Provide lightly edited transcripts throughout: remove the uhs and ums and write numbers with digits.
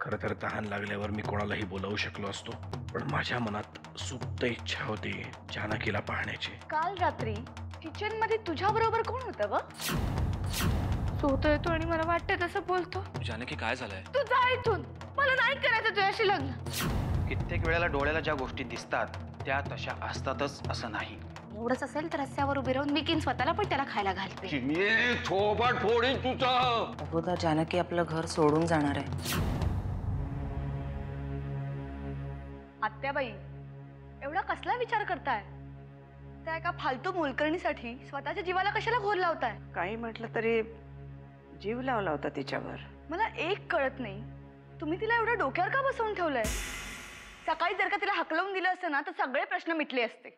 खरं तर तहान लागल्यावर मी कोणालाही बोलावू शकलो असतो, पण माझ्या मनात सुप्त इच्छा होती जानकीला पाहण्याची. काल रात्री किचन मध्ये तुझ्या बरोबर कोण होतं ग? सोतो येतो आणि मला वाटतं तसं बोलतो. जानकी काय झालंय? तू जा इथून, मला नाही करायचं तुझ्याशी लग्न. कित्येक वेळेला डोळ्याला ज्या गोष्टी दिसतात त्या तशा असतातच असं नाही. एवढंच असेल तर रस्त्यावर उभी राहून विकीन स्वतःला पण त्याला खायला घालते. थोबाड फोडीन तुझा. अगोदर जानकी आपलं घर सोडून जाणार आहे. आत्याबाई, एवढा कसला विचार करताय? त्या एका फालतू मोलकरणीसाठी स्वतःच्या जीवाला कशाला घोर लावताय? काही म्हटलं तरी जीव लावला होता तिच्यावर. मला एक कळत नाही, तुम्ही तिला एवढं डोक्यावर का बसवून ठेवलंय? सकाळी जर का तिला हकलवून दिलं असतं ना तर सगळे प्रश्न मिटले असते.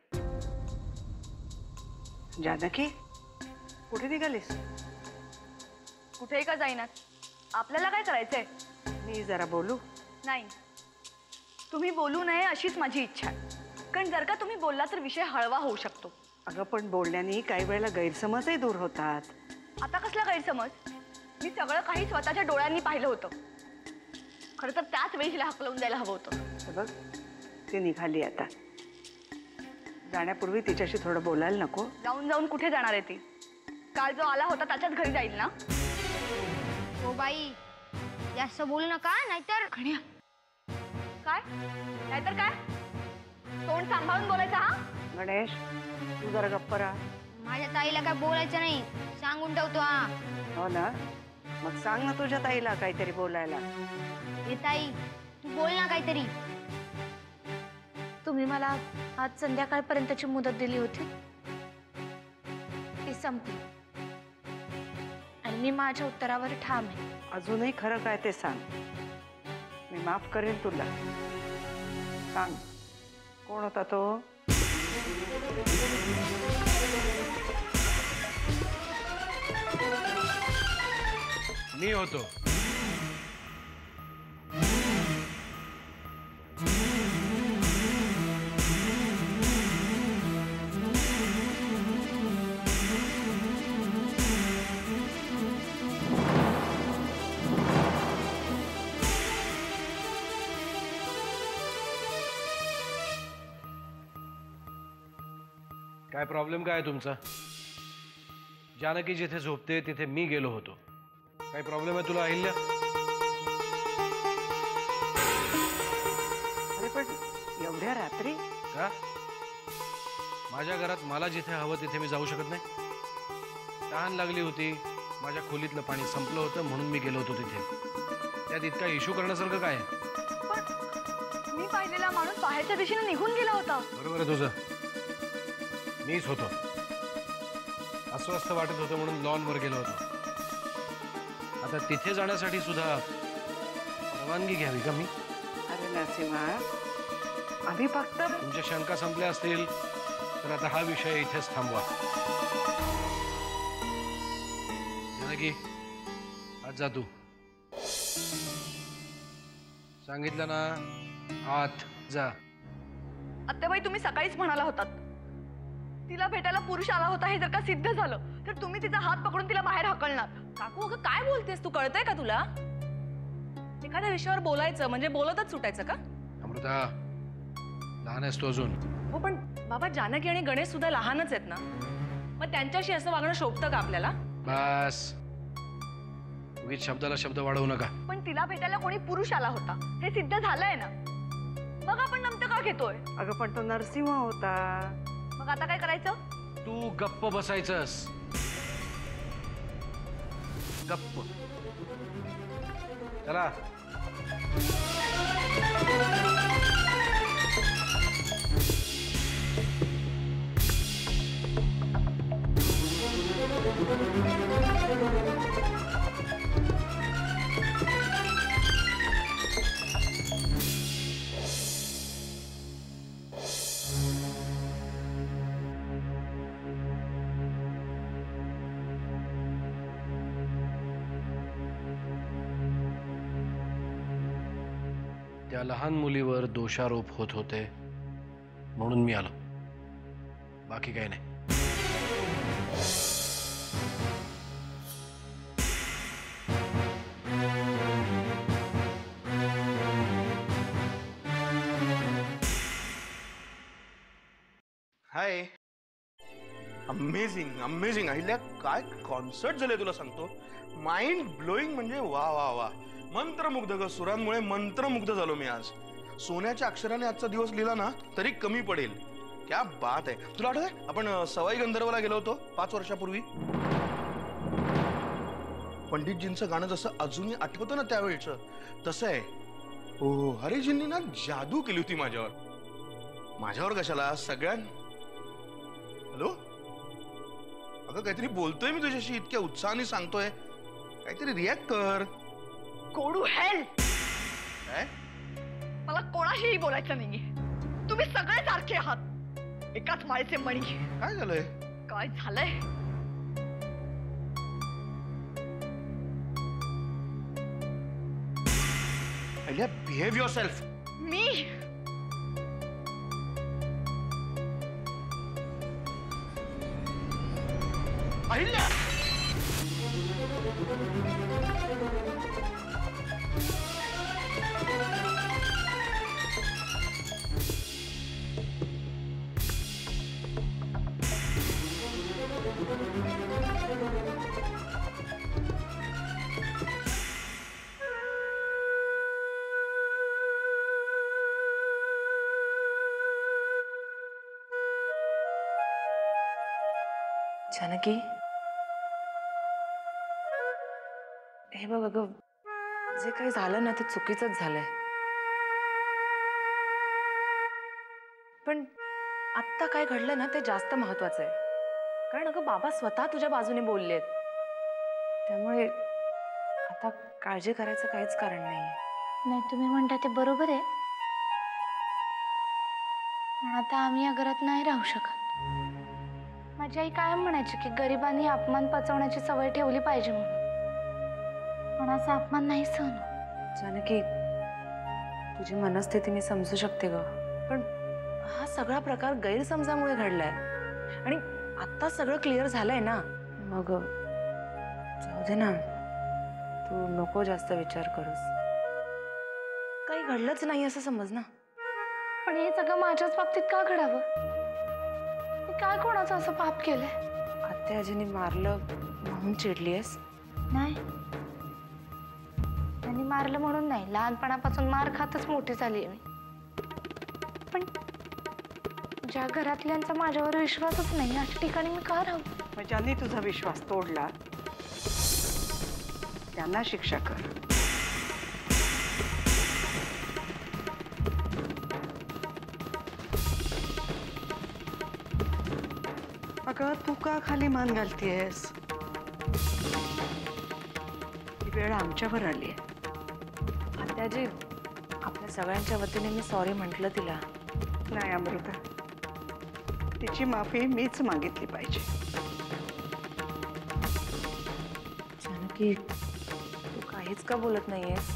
जानकी, कुठे निघालीस? कुठेही का जाईनात, आपल्याला काय करायचंय? मी जरा बोलू? नाही, तुम्ही बोलू नये अशीच माझी इच्छा आहे. कारण जर का तुम्ही बोलला तर विषय हळवा होऊ शकतो. अगं पण बोलण्याने काही वेळेला गैरसमजही दूर होतात. आता कसला गैरसमज? मी सगळं काही स्वतःच्या डोळ्यांनी पाहिलं होतं. खरं तर त्याच वेळी हिला हकलवून द्यायला हवं होतं. हे बघ, ती निघाली आता. जाण्यापूर्वी तिच्याशी थोडं बोलायला नको? जाऊन जाऊन कुठे जाणार आहे ती? काल जो आला होता त्याच्याच घरी जाईल ना? हो बाई, जास्त बोलू नका नाहीतर. खण्या, काय नाहीतर काय? तोंड सांभाळून बोलायचं हा? गणेश, तू जरा गप्प राहा. माझ्या ताईला काय बोलायचं नाही, सांगून ठेवतो. हा हो ना, मग सांग ना तुझ्या ताईला काहीतरी बोलायला. हे ताई, तू बोल ना काहीतरी. तुम्ही मला आज संध्याकाळपर्यंतची मुदत दिली होती, ती संपली आणि मी माझ्या उत्तरावर ठाम आहे. अजूनही खरं काय ते सांग, मी माफ करेन तुला. सांग, कोण होता तो? मी होतो. काय प्रॉब्लेम काय आहे तुमचा? जानकी जिथे झोपते तिथे मी गेलो होतो. काय प्रॉब्लेम आहे तुला अहिल्या? अरे पण एवढ्या रात्री का? माझ्या घरात मला जिथे हवं तिथे मी जाऊ शकत नाही? तहान लागली होती, माझ्या खोलीतलं पाणी संपलं होतं म्हणून मी गेलो होतो तिथे. त्यात इतका इश्यू करण्यासारखं काय आहे? पण मी पाहिलेला माणूस बाहेरच्या दिशेने निघून गेला होता. बरोबर आहे तुझं, मीच होतो. अस्वस्थ वाटत होतं म्हणून लॉनवर गेलो होतो. आता तिथे जाण्यासाठी सुद्धा परवानगी घ्यावी का मी? अरे नरसिंहा, आम्ही फक्त तुमच्या शंका संपल्या असतील तर आता हा विषय इथेच थांबवा. जानकी, आज जा तू. सांगितलं ना, आत जा. आत्याबाई, तुम्ही सकाळीच म्हणाला होतात तिला भेटायला पुरुष आला होता. हे जर का सिद्ध झालं तर तुम्ही तिचा हात पकडून तिला बाहेर हकलणार. काकू, अगं काय बोलतेस तू? कळतंय का तुला? एखाद्या विषयावर बोलायचं म्हणजे बोलतच सुटायचं का? अमृता, लहान आहेस तू अजून. हो पण बाबा, जानकी आणि गणेश सुद्धा लहानच आहेत ना, मग त्यांच्याशी असं वागणं शोभतं का आपल्याला? बस, उगीच शब्दाला शब्द वाढवू नका. पण तिला भेटायला कोणी पुरुष आला होता हे सिद्ध झालंय ना, मग आपण नमतं का घेतोय? अगं पण तो नरसिंह होता. मग आता काय करायचं? तू गप्प बसायचंस. गप्प. चला. त्या लहान मुलीवर दोषारोप होत होते म्हणून मी आलो, बाकी काही नाही. हाय. Amazing amazing. अहिल्या काय कॉन्सर्ट झाले तुला सांगतो. माइंड ब्लोईंग म्हणजे वा वा वा. मंत्रमुग्ध ग. सुरांमुळे मंत्रमुग्ध झालो मी आज. सोन्याच्या अक्षराने आजचा दिवस लिहिला ना तरी कमी पडेल. क्या बात आहे. तुला आठवतंय आपण सवाई गंधर्वला गेलो होतो 5 वर्षापूर्वी. पंडितजींचं गाणं जसं अजूनही आठवतं ना त्यावेळचं तसं आहे. हो हरिजींनी ना जादू केली होती माझ्यावर कशाला सगळ्यां. हॅलो अगं काहीतरी बोलतोय मी तुझ्याशी इतक्या उत्साहाने सांगतोय. काहीतरी रिॲक्ट कर. कोडू हेल. काय मला कोणाशीही बोलायचं नाहीये. तुम्ही सगळे सारखे आहात. एकाच माळेचे मणी. काय झालंय. काय झालंय. Ahilya behave yourself. मी अहिल्या जानकी हे बघ अगं जे काही झालं ना ते चुकीचंच झालंय. पण आत्ता काय घडलं ना ते जास्त महत्वाचं आहे. कारण अगं बाबा स्वतः तुझ्या बाजूने बोललेत. त्यामुळे आता काळजी करायचं काहीच कारण नाहीये. नाही तुम्ही म्हणता ते बरोबर आहे. पण आता आम्ही या घरात नाही राहू शकत. माझी आई कायम म्हणायची की गरिबांनी अपमान पचवण्याची सवय ठेवली पाहिजे म्हणून. पण असा अपमान नाही सहन होत. जानकी तुझी मनस्थिती मी समजू शकते ग. पण हा सगळा प्रकार गैरसमजामुळे घडलाय आणि आता सगळं क्लिअर झालंय ना. मग जाऊ दे ना. तू नको जास्त विचार करूस. काही घडलंच नाही असं समज ना. पण हे सगळं माझ्याच बाबतीत का घडावं. मी काय कोणाचं असं पाप केलंय. आत्या आजीने मारलं म्हणून चिडलीयस. नाही त्यांनी मारलं म्हणून नाही. लहानपणापासून मार खातच मोठी झाली आहे मी. पण ज्या घरातल्यांचा माझ्यावर विश्वासच नाही अशा ठिकाणी मी का राहू. मग ज्यांनी तुझा विश्वास तोडला त्यांना शिक्षा कर. अगं तू का खाली मान घालतीयस. ही वेळ आमच्यावर आली आहे. आत्याजी आपल्या सगळ्यांच्या वतीने मी सॉरी म्हटलं तिला. नाही अमृता तिची माफी मीच मागितली पाहिजे. जानकी तू काहीच का बोलत नाहीयेस.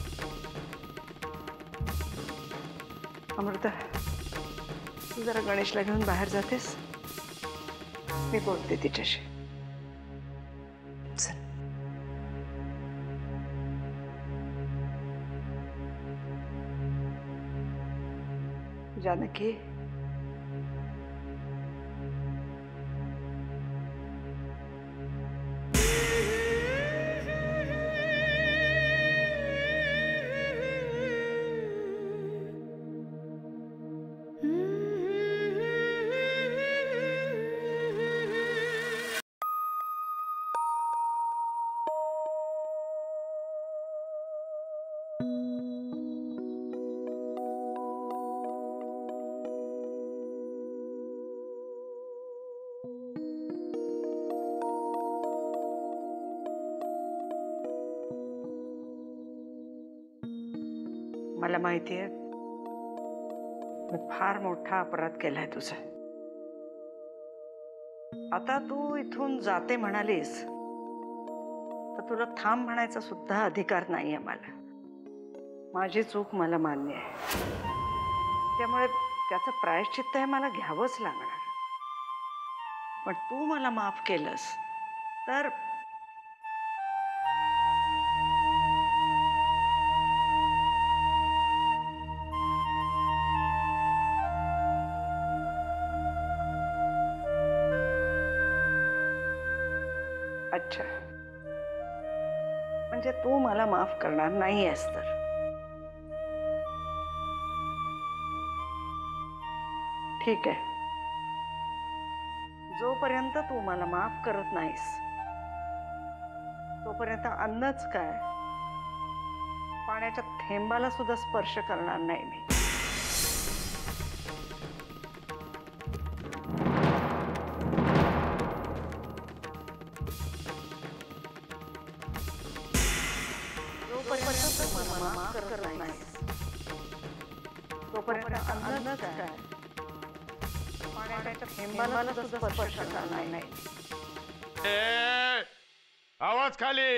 अमृता तू जरा गणेशला घेऊन बाहेर जातेस. मी बोलते तिच्याशी. चल. जानकी मला माहिती आहे मी फार मोठा अपराध केलाय तुझा. आता तू इथून जाते म्हणालीस तर तुला थांब म्हणायचा सुद्धा अधिकार नाहीये मला. माझी चूक मला मान्य आहे. त्यामुळे त्याचं प्रायश्चित्त हे मला घ्यावंच लागणार. पण तू मला माफ केलंस तर अच्छा, म्हणजे तू मला माफ करणार नाही आहेस तर. ठीक आहे, जोपर्यंत तू मला माफ करत नाहीस तोपर्यंत अन्नच काय, पाण्याच्या थेंबाला सुद्धा स्पर्श करणार नाही मी. जोपर्यंत तू मला माफ करत नाहीस तोपर्यंत अन्नच काय, पाण्याच्या थेंबाला सुद्धा स्पर्श करणार नाही. आवाज खाली.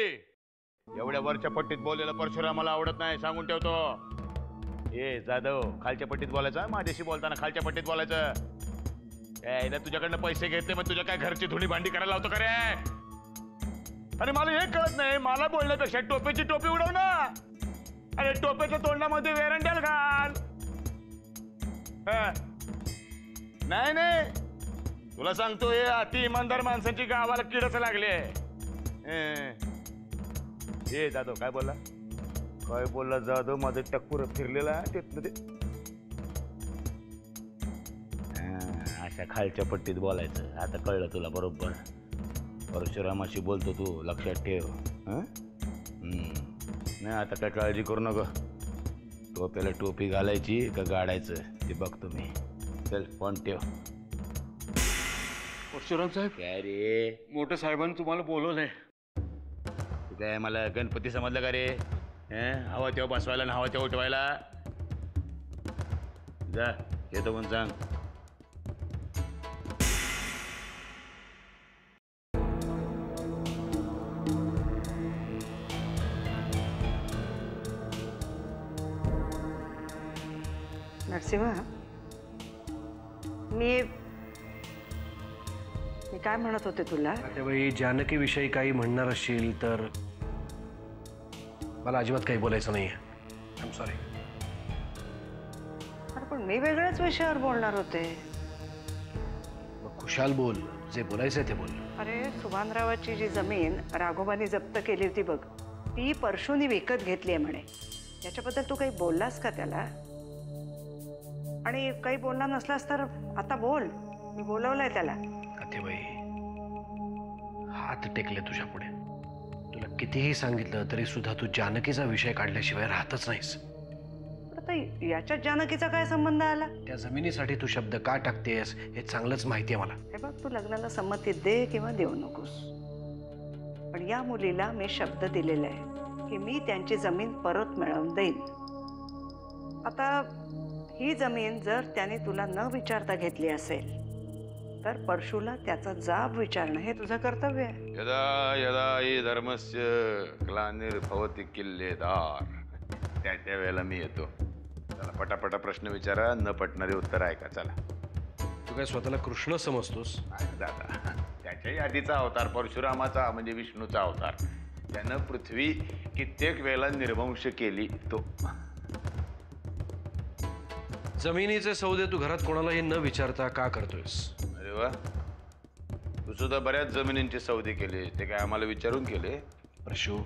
एवढ्या वरच्या पट्टीत बोललेला परशुरामाला आवडत नाही, सांगून ठेवतो. ए जाधव, खालच्या पट्टीत बोलायचं, माझ्याशी बोलताना खालच्या पट्टीत बोलायचं. ना तुझ्याकडनं पैसे घेते, मग तुझ्या काय घरची धुणी भांडी करायला लावतो का रे? अरे मला हे कळत नाही, मला बोलण्यापेक्षा टोपेची टोपी उडव ना. अरे टोपेच्या तोंडामध्ये वेरंड्याल घाल. नाही नाही, तुला सांगतो, हे अति इमानदार माणसांची गावाला किडच लागली आहे. हे जाधव काय बोलला, काय बोलला जाधव? माझं टक्कुर फिरलेला ते अशा खालच्या पट्टीत बोलायचं. आता कळलं तुला बरोबर. परशुरामाशी बोलतो तू, लक्षात ठेव. नाही आता काय काळजी करू नका. टोप्याला टोपी घालायची का गाडायचं ते बघतो मी. चल फोन ठेव. परशुराम साहेब, काय रे? मोठ्या साहेबांनी तुम्हाला बोलवलंय. तू काय मला गणपती समजलं का रे? हवा तेव्हा बसवायला ना हवा तेव्हा उठवायला. जा येतो पण सांग. नरसिंहा, मी काय म्हणत होते तुला? त्यावेळी जानकी विषयी काही म्हणणार असशील तर मला अजिबात काही बोलायचं नाहीये. I am sorry. अरे पण मी वेगळ्याच विषयावर बोलणार होते. मग खुशाल बोल, जे बोलायचंय ते बोल. अरे सुभानरावाची जी जमीन राघोबानी जप्त केली होती बघ, ती परशुनी विकत घेतली आहे म्हणे. याच्याबद्दल तू काही बोललास का त्याला? आणि काही बोलला नसलास तर आता बोल, मी बोलवलंय त्याला. काथेबाई, हात टेकले तुझ्या पुढे. तुला कितीही सांगितलं तरी सुद्धा तू जानकीचा विषय काढल्याशिवाय राहतच नाहीस. आता याच्यात जानकीचा काय संबंध आला? त्या जमिनीसाठी तू शब्द का टाकतेस हे चांगलंच माहिती आहे मला. हे बघ, तू लग्नाला संमती दे किंवा देऊ नकोस, पण या मुलीला मी शब्द दिलेला आहे की मी त्यांची जमीन परत मिळवून देईन. आता ही जमीन जर त्याने तुला न विचारता घेतली असेल तर परशुला त्याचा जाब विचारणं हे तुझं कर्तव्य आहे. यदा यदा हि धर्मस्य ग्लानिर्भवति किल्लेदार. त्या वेळेला मी येतो. चला पटापटा प्रश्न विचारा, न पटणारी उत्तर ऐका. चला. तू काय स्वतःला कृष्ण समजतोस? दादा, त्याच्याही आधीचा अवतार परशुरामाचा म्हणजे विष्णूचा अवतार. त्यानं पृथ्वी कित्येक वेळेला निर्वंश केली. तो जमिनीचे सौदे तू घरात कोणालाही न विचारता का करतोयस? अरे वा, तू सुद्धा बऱ्याच जमिनींचे सौदे केले. ते काय आम्हाला विचारून केले? प्रशू,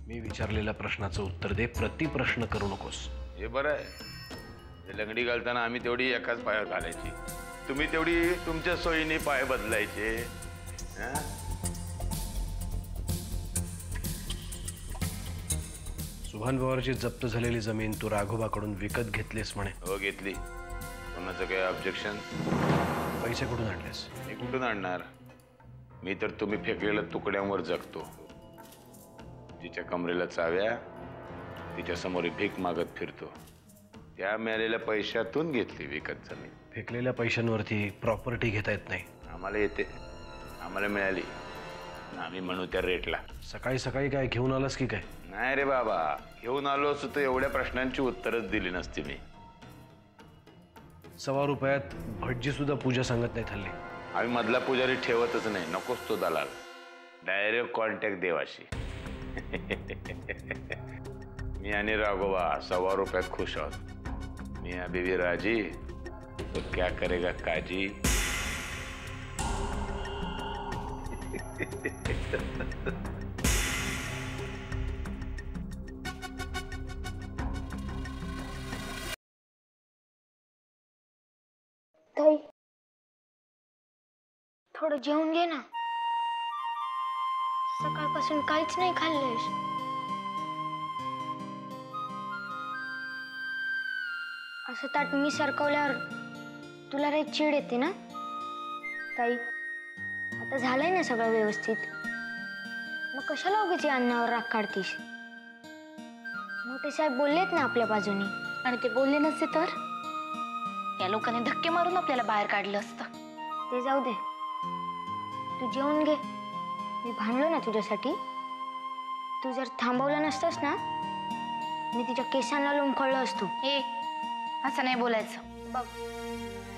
मी विचारलेल्या प्रश्नाचं उत्तर दे, प्रतिप्रश्न करू नकोस. हे बरं आहे. लंगडी घालताना आम्ही तेवढी एकाच पायावर घालायची, तुम्ही तेवढी तुमच्या सोयीने पाय बदलायचे. सुभान पवारची जप्त झालेली जमीन तू राघोबाकडून विकत घेतलीस म्हणे. हो घेतली. कोणाचं काय ऑब्जेक्शन? पैसे कुठून आणलेस? मी कुठून आणणार? मी तर तुम्ही फेकलेल्या तुकड्यांवर जगतो. तिच्या कमरेला चाव्या, तिच्या समोर भीक मागत फिरतो. त्या मिळालेल्या पैशातून घेतली विकत जमीन. फेकलेल्या पैशांवरती प्रॉपर्टी घेता येत नाही. आम्हाला येते, आम्हाला मिळाली. आम्ही म्हणू त्या रेटला. सकाळी सकाळी काय घेऊन आलास की काय? नाही रे बाबा, घेऊन आलो असतो तर एवढ्या प्रश्नांची उत्तरच दिली नसती मी. ₹1.25 भटजी सुद्धा पूजा सांगत नाहीत हल्ली. आम्ही मधला पुजारी ठेवतच नाही, नकोच तो दलाल. Direct contact देवाशी. मी आणि राघोबा ₹1.25 खुश आहोत. मी बीवी राजी तो क्या करेगा काजी. ताई थोडं जेवून घे ना. सकाळपासून काहीच नाही खाल्लंयस. असं ताट मी सरकवल्यावर तुला रे चीड येते ना. ताई आता झालंय ना सगळं व्यवस्थित, मग कशाला उगीच या अन्नावर राग काढतीस. मोठे साहेब बोललेत ना आपल्या बाजूनी. आणि ते बोलले नसते तर या लोकांनी धक्के मारून आपल्याला बाहेर काढलं असतं. ते जाऊ दे, तू जेवून घे. मी भांडलो ना तुझ्यासाठी. तू जर थांबवलं नसतंस ना, मी तिच्या केसांना लोंबकळलो असतो. ए असं नाही बोलायचं. बघ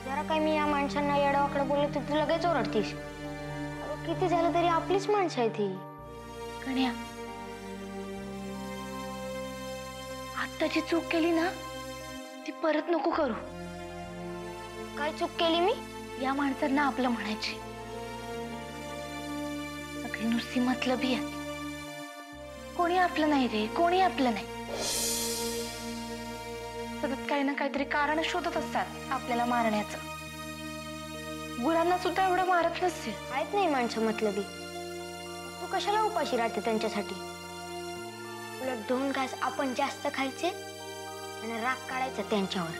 जरा काय मी या माणसांना येडावाकडे बोलले तर तू लगेच ओरडतीस. अगं, किती झालं तरी आपलीच माणसं आहे ती. कन्या आत्ताची चूक केली ना ती परत नको करू. काय चूक केली मी? या माणसांना आपलं म्हणायची. सगळी नुसती मतलबी आहे. कोणी आपलं नाही रे, कोणी आपलं नाही. सतत काही ना काहीतरी कारण शोधत असतात आपल्याला मारण्याचं. गुरांना सुद्धा एवढं मारत नसते. आहेत नाही माणसं मतलबी. तू कशाला उपाशी राहते त्यांच्यासाठी? उलट 2 घास आपण जास्त खायचे आणि राग काढायचा त्यांच्यावर.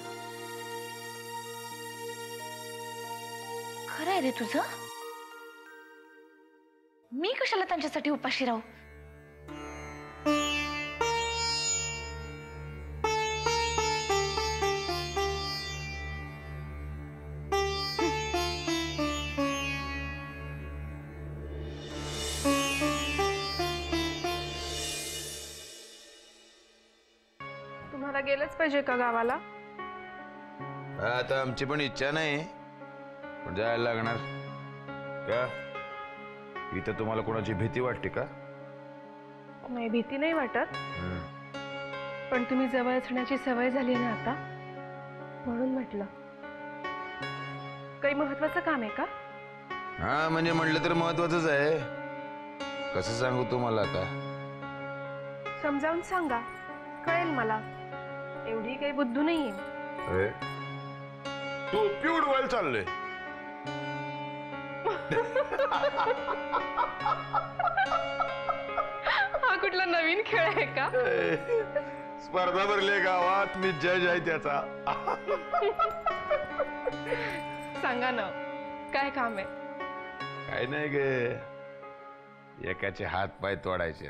खरं आहे रे तुझं. मी कशाला त्यांच्यासाठी उपाशी राहू. तुम्हाला गेलंच पाहिजे का गावाला? आता आमची पण इच्छा नाही, पण जायला लागणार. का इथं तुम्हाला कोणाची भीती वाटते का? नाही, भीती नाही वाटत, पण तुम्ही जवळ असण्याची सवय झाली ना आता, म्हणून म्हटलं. काही महत्वाचं काम आहे का? हा म्हणजे म्हटलं तर महत्वाचंच आहे. कसं सांगू तुम्हाला आता? समजावून सांगा, कळेल मला. एवढी काही बुद्धू नाहीये. टोपी उडवायला चाललंय. हा कुठला नवीन खेळ आहे का? स्पर्धा भरली गावात, मी जज आहे त्याचा. सांगा ना, काय काम आहे? काय नाही गे, एकाचे हात पाय तोडायचे.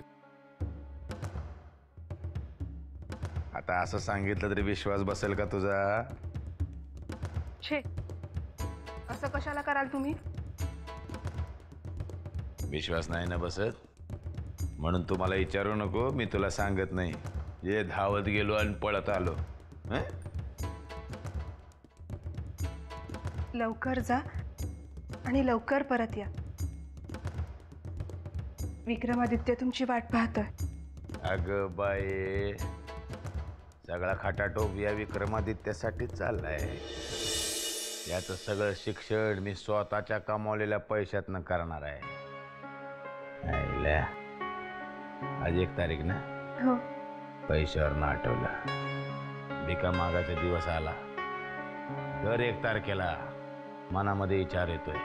आता असं सांगितलं तरी विश्वास बसेल का तुझा? छे, असं कशाला कराल तुम्ही? विश्वास नाही ना बसत म्हणून तू मला विचारू नको. मी तुला सांगत नाही. जे धावत गेलो आणि पळत आलो. लवकर जा आणि लवकर परत या. विक्रमादित्य तुमची वाट पाहतोय. अगं बाई, सगळा खाटाटोप या विक्रमादित्यासाठी चाललाय. याचं सगळं शिक्षण मी स्वतःच्या कमावलेल्या पैशातनं करणार आहे. आज 1 तारीख ना? हो. पैशावर ना आठवलं. भिका मागाचा दिवस आला. दर 1 तारखेला मनामध्ये विचार येतोय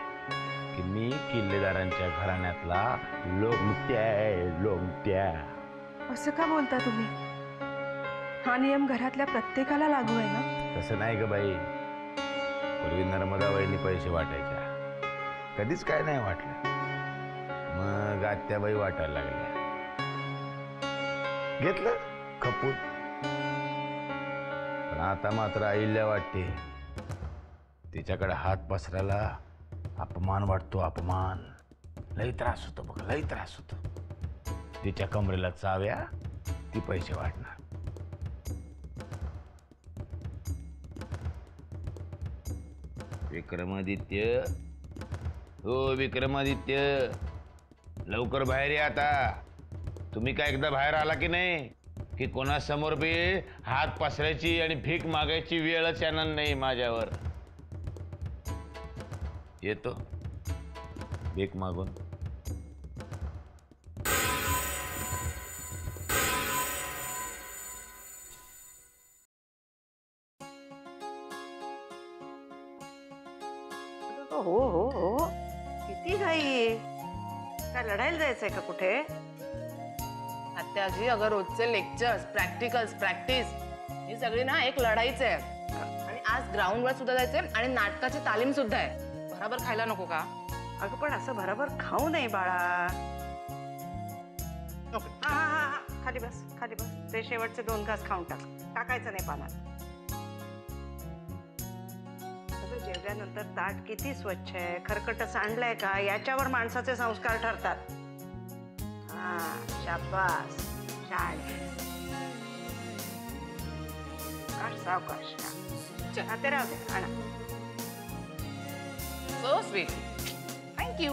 की मी किल्लेदारांच्या घराण्यातला लोमट्या. असं का बोलता तुम्ही? हा नियम घरातल्या प्रत्येकाला लागू आहे ना? तसं नाही ग बाई. पूर्वी नर्मदा वहिनी पैसे वाटायच्या, कधीच काय नाही वाटलं. मग आत्याबाई वाटायला लागल्या, घेतलं खपून. पण आता मात्र आईला वाटते. तिच्याकडे हात पसरायला अपमान वाटतो. अपमान लई त्रास होतो बघ, लई त्रास होतो. तिच्या कमरेला चाव्या, ती पैसे वाटणार. विक्रमादित्य, हो विक्रमादित्य, लवकर बाहेर या आता. तुम्ही काय एकदा बाहेर आला की नाही की कोणासमोर बी हात पसरायची आणि भीक मागायची वेळच येणार नाही माझ्यावर. येतो भीक मागून. अगं हो हो हो, किती घाई आहे. काय लढायला जायचंय का कुठे? आत्याजी अगं रोजचे लेक्चर्स, प्रॅक्टिस ही सगळी ना एक लढाईच आहे. आणि आज ग्राउंडवर सुद्धा जायचंय आणि नाटकाची तालीम सुद्धा आहे. बरोबर खायला नको का? अगं पण असं भराभर खाऊ नये बाळा. नको. हा हा हा हा, खाली बस खाली बस. ते शेवटचे 2 घास खाऊन टाकायचं नाही पानात. अगं जेवल्यानंतर ताट किती स्वच्छ आहे, खरकट सांडलंय का, याच्यावर माणसाचे संस्कार ठरतात. हा शाबास, छान. सावकाश. चल. हा ते राहू दे, आणा. So sweet. थँक्यू.